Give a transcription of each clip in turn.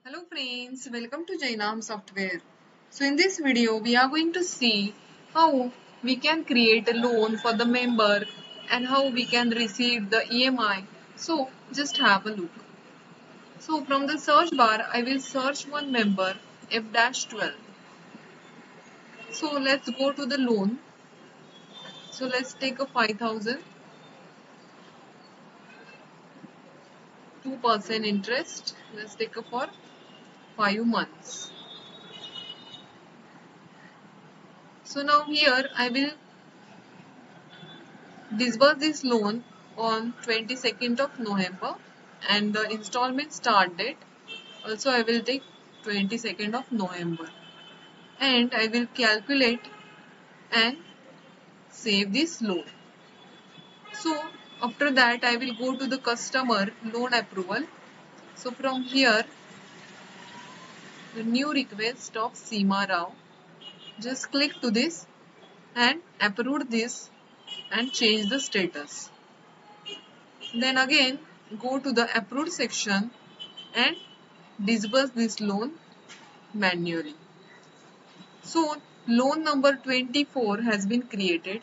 Hello friends, welcome to Jainam Software. So in this video, we are going to see how we can create a loan for the member and how we can receive the EMI. So just have a look. So from the search bar, I will search one member F-12. So let's go to the loan. So let's take a 5,000, 2% interest. Let's take a for 5 months. So now here I will disburse this loan on 22nd of November and the installment start date also I will take 22nd of November and I will calculate and save this loan. So after that I will go to the customer loan approval. So from here the new request of Seema Rao, just click to this and approve this and change the status. Then again go to the approved section and disburse this loan manually. So loan number 24 has been created.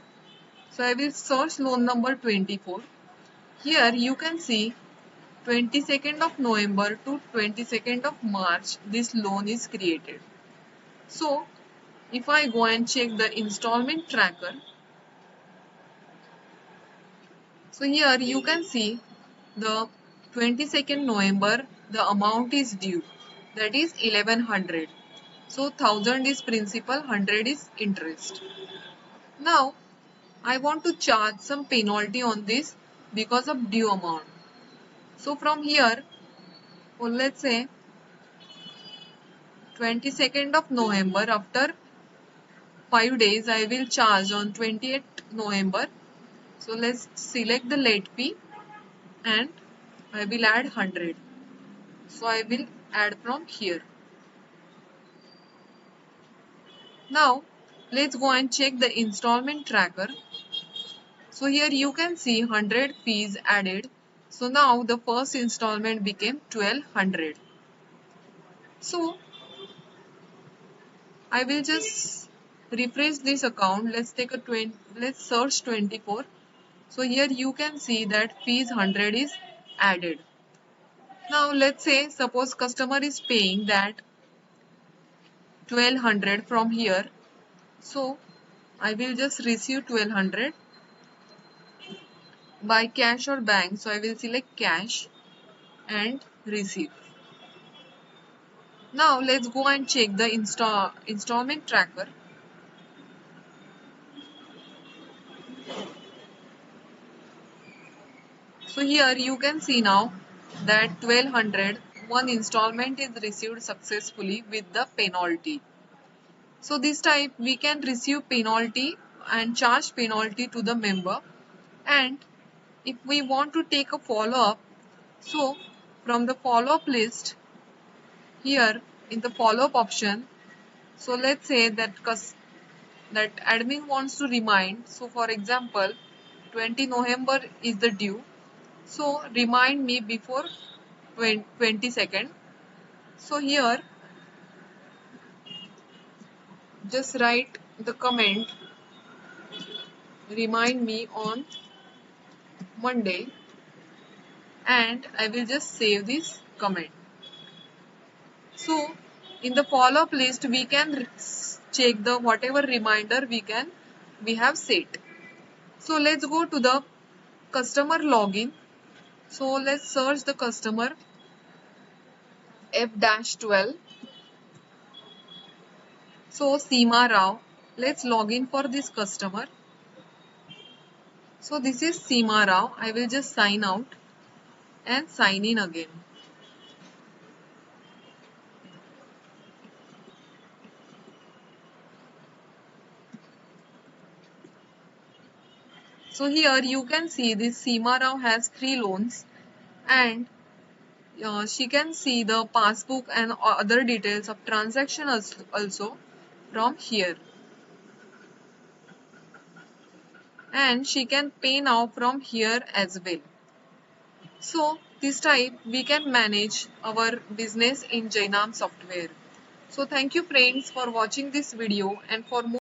So I will search loan number 24. Here you can see 22nd of November to 22nd of March this loan is created. So if I go and check the installment tracker, so here you can see the 22nd November the amount is due, that is 1100. So 1000 is principal, 100 is interest. Now I want to charge some penalty on this because of due amount. So from here, well, let's say 22nd of November, after 5 days I will charge on 28th November. So let's select the late fee and I will add 100. So I will add from here. Now let's go and check the installment tracker. So here you can see 100 fees added. So now the first installment became 1200. So I will just refresh this account. Let's take a 20, let's search 24. So here you can see that fees 100 is added. Now let's say suppose customer is paying that 1200 from here. So I will just receive 1200 by cash or bank. So I will select cash and receive. Now let's go and check the installment tracker. So here you can see now that 1200 one installment is received successfully with the penalty. So this type we can receive penalty and charge penalty to the member, and if we want to take a follow-up, so from the follow-up list here in the follow-up option, so let's say that admin wants to remind, so for example 20 November is the due, so remind me before 22nd. So here just write the comment, remind me on Monday, and I will just save this comment. So in the follow-up list we can check the whatever reminder we have set. So let's go to the customer login. So let's search the customer F-12. So Seema Rao. Let's log in for this customer. So this is Seema Rao. I will just sign out and sign in again. So here you can see this Seema Rao has 3 loans, and she can see the passbook and other details of transaction also from here. And she can pay now from here as well. So This type we can manage our business in Jainam software. So thank you friends for watching this video, and for more